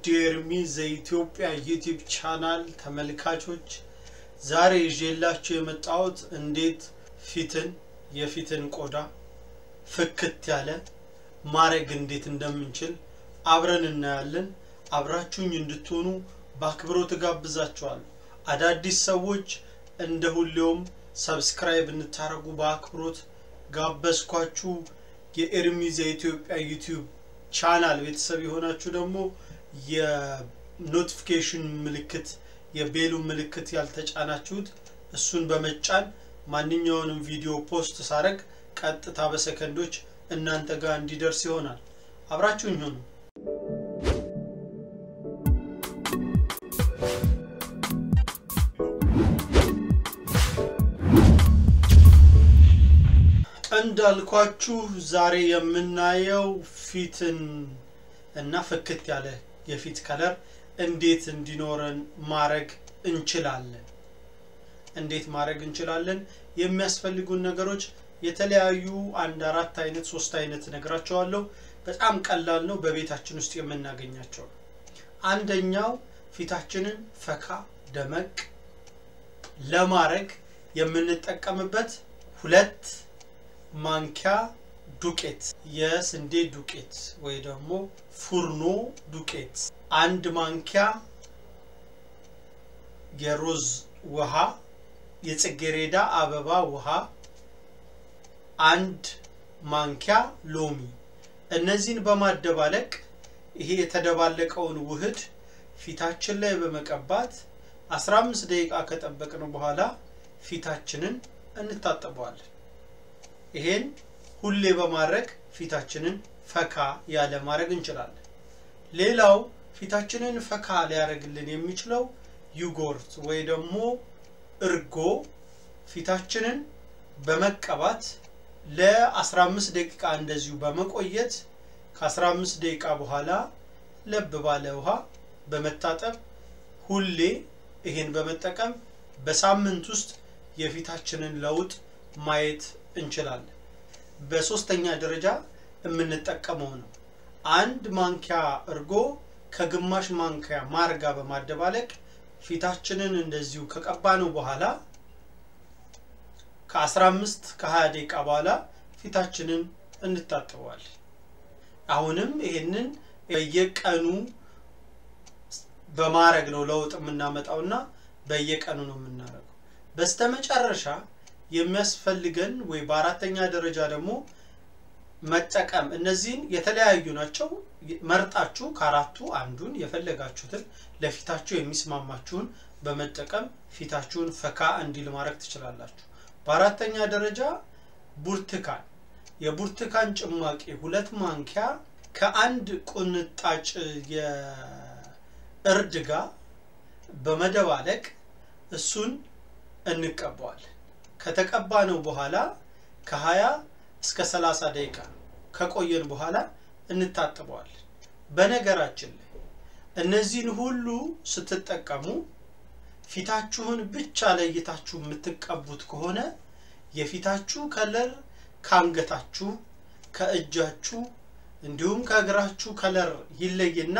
ውድ የኤርሚ ዘኢትዮጵያ ዩቲዩብ ቻናል ተመልካቾች ዛሬ ይዤላችሁ የመጣሁት እንዴት የፊትን ቆዳ ፍክት ያለ ማረግ እንዴት እንደምንችል አብረን እናያለን። አብራችሁኝ እንድትሆኑ በአክብሮት ጋብዛችኋለሁ። አዳዲስ ሰዎች እንደሁሌውም ሰብስክራይብ እንድታረጉ በአክብሮት ጋበዝኳችሁ። የኤርሚ ዘኢትዮጵያ ዩቲዩብ ቻናል ቤተሰብ የሆናችሁ ደግሞ የኖቲፊኬሽን ምልክት የቤሉ ምልክት ያልተጫናችሁት እሱን በመጫን ማንኛውንም ቪዲዮ ፖስት ሳረግ ቀጥታ በሰከንዶች እናንተ ጋር እንዲደርስ ይሆናል። አብራችሁኝ ሁኑ። እንዳልኳችሁ ዛሬ የምናየው ፊትን እና ፍክት ያለ የፊት ከለር እንዴት እንዲኖረን ማረግ እንችላለን። የሚያስፈልጉን ነገሮች የተለያዩ 1-4 አይነት 3 አይነት ነግራችኋለሁ። በጣም ቀላል ነው፣ በቤታችን ውስጥ የምናገኛቸው። አንደኛው ፊታችንን ፈካ ደመቅ ለማረግ የምንጠቀምበት 2 ማንኪያ ዱቄት የስንዴ ዱቄት ወይ ደግሞ ፉርኖ ዱቄት፣ 1 ማንኪያ የሮዝ ውሃ የጽጌረዳ አበባ ውሃ፣ 1 ማንኪያ ሎሚ። እነዚህን በማደባለቅ ይሄ የተደባለቀውን ውህድ ፊታችን ላይ በመቀባት 15 ደቂቃ ከጠበቅን በኋላ ፊታችንን እንታጠበዋለን። ይሄን ሁሌ በማድረግ ፊታችንን ፈካ ያለ ማድረግ እንችላለን። ሌላው ፊታችንን ፈካ ሊያረግልን የሚችለው ዩጎርት ወይ ደግሞ እርጎ ፊታችንን በመቀባት ለ15 ደቂቃ እንደዚሁ በመቆየት ከ15 ደቂቃ በኋላ ለብ ባለ ውሃ በመታጠብ ሁሌ ይሄን በመጠቀም በሳምንት ውስጥ የፊታችንን ለውጥ ማየት እንችላለን። በሶስተኛ ደረጃ የምንጠቀመው ነው 1 ማንኪያ እርጎ ከግማሽ ማንኪያ ማር ጋር በማደባለቅ ፊታችንን እንደዚሁ ከቀባነው በኋላ ከ15-20 ደቂቃ በኋላ ፊታችንን እንታጠበዋለን። አሁንም ይሄንን በየቀኑ በማረግ ነው ለውጥ የምናመጣውና በየቀኑ ነው የምናረገው። በስተመጨረሻ የሚያስፈልገን ወይ በአራተኛ ደረጃ ደግሞ መጠቀም እነዚህን የተለያዩ ናቸው። መርጣችሁ ከአራቱ አንዱን የፈለጋችሁትን ለፊታችሁ የሚስማማችሁን በመጠቀም ፊታችሁን ፈካ እንዲል ማድረግ ትችላላችሁ። በአራተኛ ደረጃ ብርቱካን የብርቱካን ጭማቂ 2 ማንኪያ ከ1 ቁንጣጭ የእርድ ጋር በመደባለቅ እሱን እንቀባዋለን። ከተቀባነው በኋላ ከ20 እስከ 30 ደቂቃ ከቆየን በኋላ እንታጠበዋለን። በነገራችን ላይ እነዚህን ሁሉ ስትጠቀሙ ፊታችሁን ብቻ ለይታችሁ የምትቀቡት ከሆነ የፊታችሁ ከለር ካንገታችሁ ከእጃችሁ እንዲሁም ከእግራችሁ ከለር ይለይና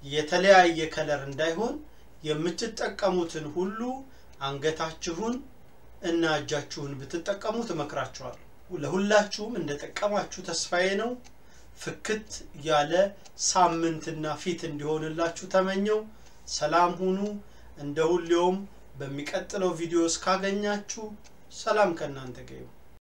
የተለያየ ከለር እንዳይሆን የምትጠቀሙትን ሁሉ አንገታችሁን እና እጃችሁን ብትጠቀሙት እመክራችኋለሁ። ለሁላችሁም እንደተጠቀማችሁ ተስፋዬ ነው። ፍክት ያለ ሳምንትና ፊት እንዲሆንላችሁ ተመኘው። ሰላም ሁኑ። እንደሁሌውም በሚቀጥለው ቪዲዮ እስካገኛችሁ ሰላም ከናንተ ጋር ይሁን።